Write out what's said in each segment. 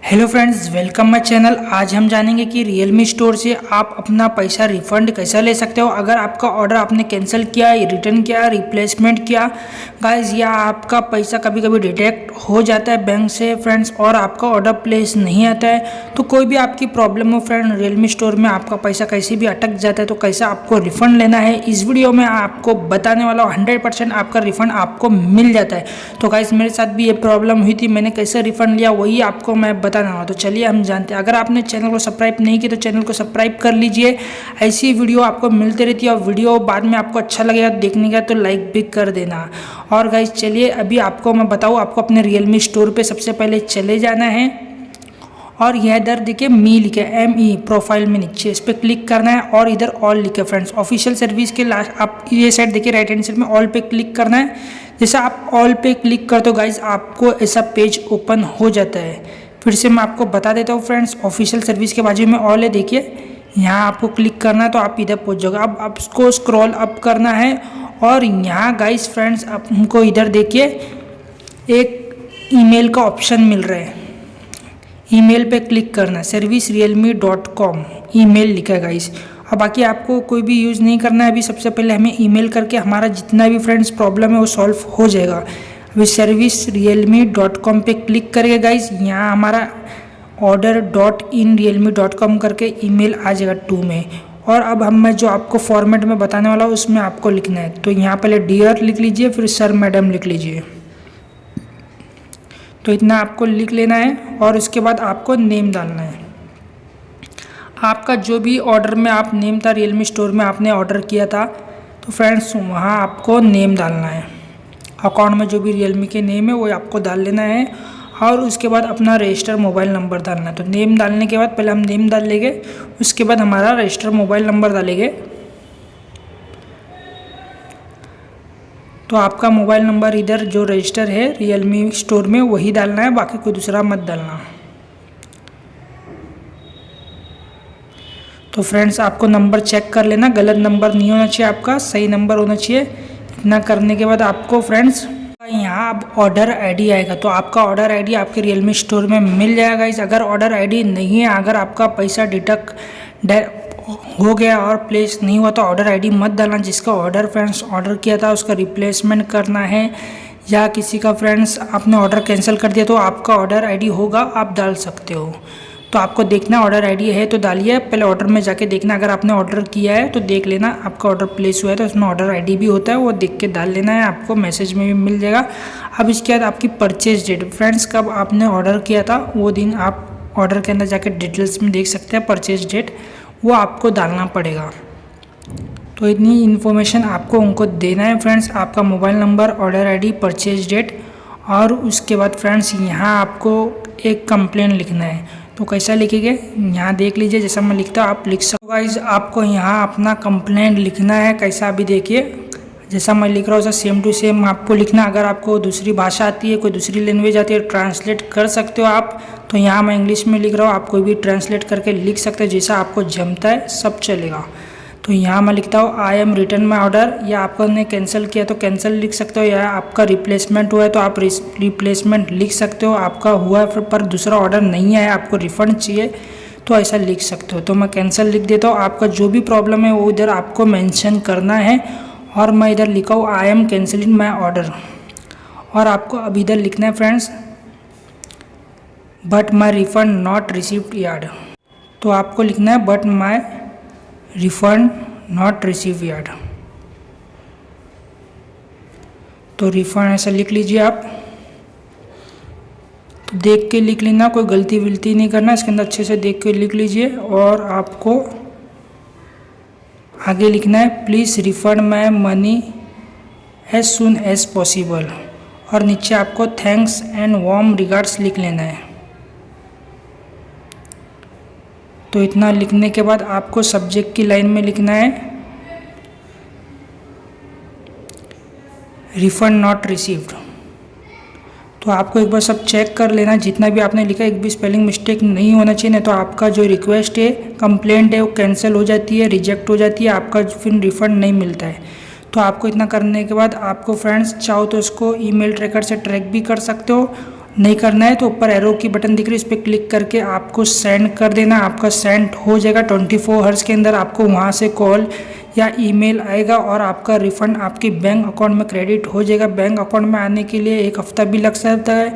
Hello friends, welcome my channel. आज हम जानेंगे कि रियलमी स्टोर से आप अपना पैसा रिफंड कैसा ले सकते हो। अगर आपका ऑर्डर आपने कैंसिल किया, रिटर्न किया, रिप्लेसमेंट किया गाइस, या आपका पैसा कभी कभी डिटेक्ट हो जाता है बैंक से फ्रेंड्स और आपका ऑर्डर प्लेस नहीं आता है, तो कोई भी आपकी प्रॉब्लम हो फ्रेंड, रियलमी स्टोर में आपका पैसा कैसे भी अटक जाता है तो कैसा आपको रिफंड लेना है, इस वीडियो में आपको बताने वाला हूँ। 100% आपका रिफंड आपको मिल जाता है। तो गाइस मेरे साथ भी ये प्रॉब्लम हुई थी, मैंने कैसे रिफंड लिया वही आपको मैं बताना हो। तो चलिए हम जानते हैं। अगर आपने चैनल को सब्सक्राइब नहीं किया तो चैनल को सब्सक्राइब कर लीजिए, ऐसी वीडियो आपको मिलती रहती है और वीडियो बाद में आपको अच्छा लगेगा देखने का तो लाइक भी कर देना। और गाइस चलिए अभी आपको मैं बताऊँ, आपको अपने रियलमी स्टोर पे सबसे पहले चले जाना है और यह इधर देखिए मी लिखे ME प्रोफाइल में नीचे इस पर क्लिक करना है और इधर ऑल लिखे फ्रेंड्स। ऑफिशियल सर्विस के लास्ट आप ये साइड देखिए राइट हैंड साइड में ऑल पे क्लिक करना है। जैसे आप ऑल पे क्लिक करते हो गाइस आपको ऐसा पेज ओपन हो जाता है। फिर से मैं आपको बता देता हूँ फ्रेंड्स, ऑफिशियल सर्विस के बाजू में ऑल है, देखिए यहाँ आपको क्लिक करना है तो आप इधर पहुँच जाओगे। अब आपको स्क्रॉल अप करना है और यहाँ गाइस फ्रेंड्स आपको इधर देखिए एक ईमेल का ऑप्शन मिल रहा है, ईमेल पे क्लिक करना है, servicerealme.com ईमेल लिखा है गाइस। और बाकी आपको कोई भी यूज़ नहीं करना है। अभी सबसे पहले हमें ईमेल करके हमारा जितना भी फ्रेंड्स प्रॉब्लम है वो सॉल्व हो जाएगा। अभी servicerealme.com पे क्लिक करेंगे गाइस, यहाँ हमारा order.in realme.com करके ईमेल आ जाएगा 2 में। और अब मैं जो आपको फॉर्मेट में बताने वाला हूँ उसमें आपको लिखना है। तो यहाँ पहले डियर लिख लीजिए, फिर सर मैडम लिख लीजिए। तो इतना आपको लिख लेना है और उसके बाद आपको नेम डालना है। आपका जो भी ऑर्डर में आप नेम था, रियलमी स्टोर में आपने ऑर्डर किया था तो फ्रेंड्स वहाँ आपको नेम डालना है। अकाउंट में जो भी रियलमी के नेम है वो आपको डाल लेना है और उसके बाद अपना रजिस्टर मोबाइल नंबर डालना है। तो नेम डालने के बाद पहले हम नेम डाल लेंगे, उसके बाद हमारा रजिस्टर मोबाइल नंबर डालेंगे। तो आपका मोबाइल नंबर इधर जो रजिस्टर है रियलमी स्टोर में वही डालना है, बाकी कोई दूसरा मत डालना। तो फ्रेंड्स आपको नंबर चेक कर लेना, गलत नंबर नहीं होना चाहिए, आपका सही नंबर होना चाहिए। इतना करने के बाद आपको फ्रेंड्स यहाँ अब ऑर्डर आईडी आएगा, तो आपका ऑर्डर आईडी आपके रियलमी स्टोर में मिल जाएगा। इस अगर ऑर्डर आईडी नहीं है, अगर आपका पैसा डिडक्ट हो गया और प्लेस नहीं हुआ तो ऑर्डर आईडी मत डालना। जिसका ऑर्डर फ्रेंड्स ऑर्डर किया था उसका रिप्लेसमेंट करना है, या किसी का फ्रेंड्स आपने ऑर्डर कैंसिल कर दिया तो आपका ऑर्डर आईडी होगा, आप डाल सकते हो। तो आपको देखना ऑर्डर आईडी है तो डालिए, पहले ऑर्डर में जाके देखना। अगर आपने ऑर्डर किया है तो देख लेना आपका ऑर्डर प्लेस हुआ है तो उसमें ऑर्डर आईडी भी होता है, वो देख के डाल लेना है, आपको मैसेज में भी मिल जाएगा। अब इसके बाद आपकी परचेज डेट फ्रेंड्स, कब आपने ऑर्डर किया था वो दिन आप ऑर्डर के अंदर जाके डिटेल्स में देख सकते हैं। परचेज डेट वो आपको डालना पड़ेगा। तो इतनी इन्फॉर्मेशन आपको उनको देना है फ्रेंड्स, आपका mobile number, order ID, purchase date. और उसके बाद फ्रेंड्स यहाँ आपको एक कंप्लेन लिखना है। तो कैसा लिखेंगे यहाँ देख लीजिए, जैसा मैं लिखता हूँ आप लिख सकते हो गाइस। आपको यहाँ अपना कंप्लेंट लिखना है, कैसा अभी देखिए जैसा मैं लिख रहा हूँ वैसा सेम टू सेम आपको लिखना। अगर आपको दूसरी भाषा आती है, कोई दूसरी लैंग्वेज आती है, ट्रांसलेट कर सकते हो आप। तो यहाँ मैं इंग्लिश में लिख रहा हूँ, आप कोई भी ट्रांसलेट करके लिख सकते हैं, जैसा आपको जमता है सब चलेगा। तो यहाँ मैं लिखता हूँ I am return my order, या आपने कैंसिल किया तो कैंसिल लिख सकते हो, या आपका रिप्लेसमेंट हुआ है तो आप रिप्लेसमेंट लिख सकते हो। आपका हुआ है पर दूसरा ऑर्डर नहीं आया, आपको रिफ़ंड चाहिए तो ऐसा लिख सकते हो। तो मैं कैंसिल लिख देता हूँ। आपका जो भी प्रॉब्लम है वो इधर आपको मेंशन करना है और मैं इधर लिखा हूँ I am cancelling my order. और आपको अब इधर लिखना है friends but my refund not received yard. तो आपको लिखना है but my refund not receive yard. तो रिफंड ऐसा लिख लीजिए आप, तो देख के लिख लेना, कोई गलती विलती नहीं करना, इसके अंदर अच्छे से देख के लिख लीजिए। और आपको आगे लिखना है please refund my money as soon as possible. और नीचे आपको थैंक्स एंड वार्म रिगार्ड्स लिख लेना है। तो इतना लिखने के बाद आपको सब्जेक्ट की लाइन में लिखना है रिफंड नॉट रिसीव्ड। तो आपको एक बार सब चेक कर लेना, जितना भी आपने लिखा एक भी स्पेलिंग मिस्टेक नहीं होना चाहिए, नहीं तो आपका जो रिक्वेस्ट है, कंप्लेंट है वो कैंसिल हो जाती है, रिजेक्ट हो जाती है, आपका फिर रिफंड नहीं मिलता है। तो आपको इतना करने के बाद आपको फ्रेंड्स चाहो तो इसको ईमेल ट्रैकर से ट्रैक भी कर सकते हो, नहीं करना है तो ऊपर एरो की बटन दिख रही है, इस पर क्लिक करके आपको सेंड कर देना। आपका सेंड हो जाएगा 24 आवर्स के अंदर। आपको वहाँ से कॉल या ईमेल आएगा और आपका रिफ़ंड आपके बैंक अकाउंट में क्रेडिट हो जाएगा। बैंक अकाउंट में आने के लिए 1 हफ्ता भी लग सकता है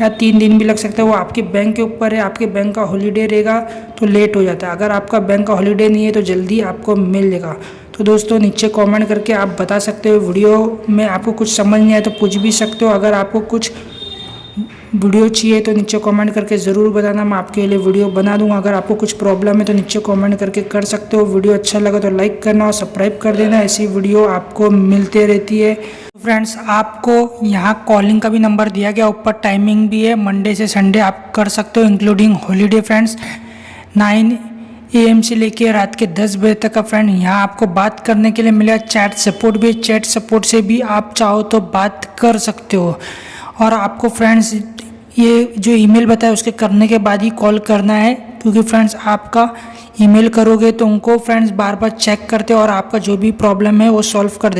या 3 दिन भी लग सकता है, वो आपके बैंक के ऊपर है। आपके बैंक का हॉलीडे रहेगा तो लेट हो जाता है, अगर आपका बैंक का हॉलीडे नहीं है तो जल्दी आपको मिल जाएगा। तो दोस्तों नीचे कमेंट करके आप बता सकते हो, वीडियो में आपको कुछ समझ नहीं आया तो पूछ भी सकते हो। अगर आपको कुछ वीडियो चाहिए तो नीचे कमेंट करके ज़रूर बताना, मैं आपके लिए वीडियो बना दूंगा। अगर आपको कुछ प्रॉब्लम है तो नीचे कमेंट करके कर सकते हो। वीडियो अच्छा लगा तो लाइक करना और सब्सक्राइब कर देना, ऐसी वीडियो आपको मिलते रहती है। फ्रेंड्स आपको यहाँ कॉलिंग का भी नंबर दिया गया, ऊपर टाइमिंग भी है, मंडे से संडे आप कर सकते हो इंक्लूडिंग हॉलीडे फ्रेंड्स। 9 AM से लेके रात के 10 बजे तक का फ्रेंड यहाँ आपको बात करने के लिए मिलेगा। चैट सपोर्ट भी, चैट सपोर्ट से भी आप चाहो तो बात कर सकते हो। और आपको फ्रेंड्स ये जो ईमेल बताया उसके करने के बाद ही कॉल करना है, क्योंकि फ्रेंड्स आपका ईमेल करोगे तो उनको फ्रेंड्स बार बार चेक करते हैं और आपका जो भी प्रॉब्लम है वो सॉल्व कर देते हैं।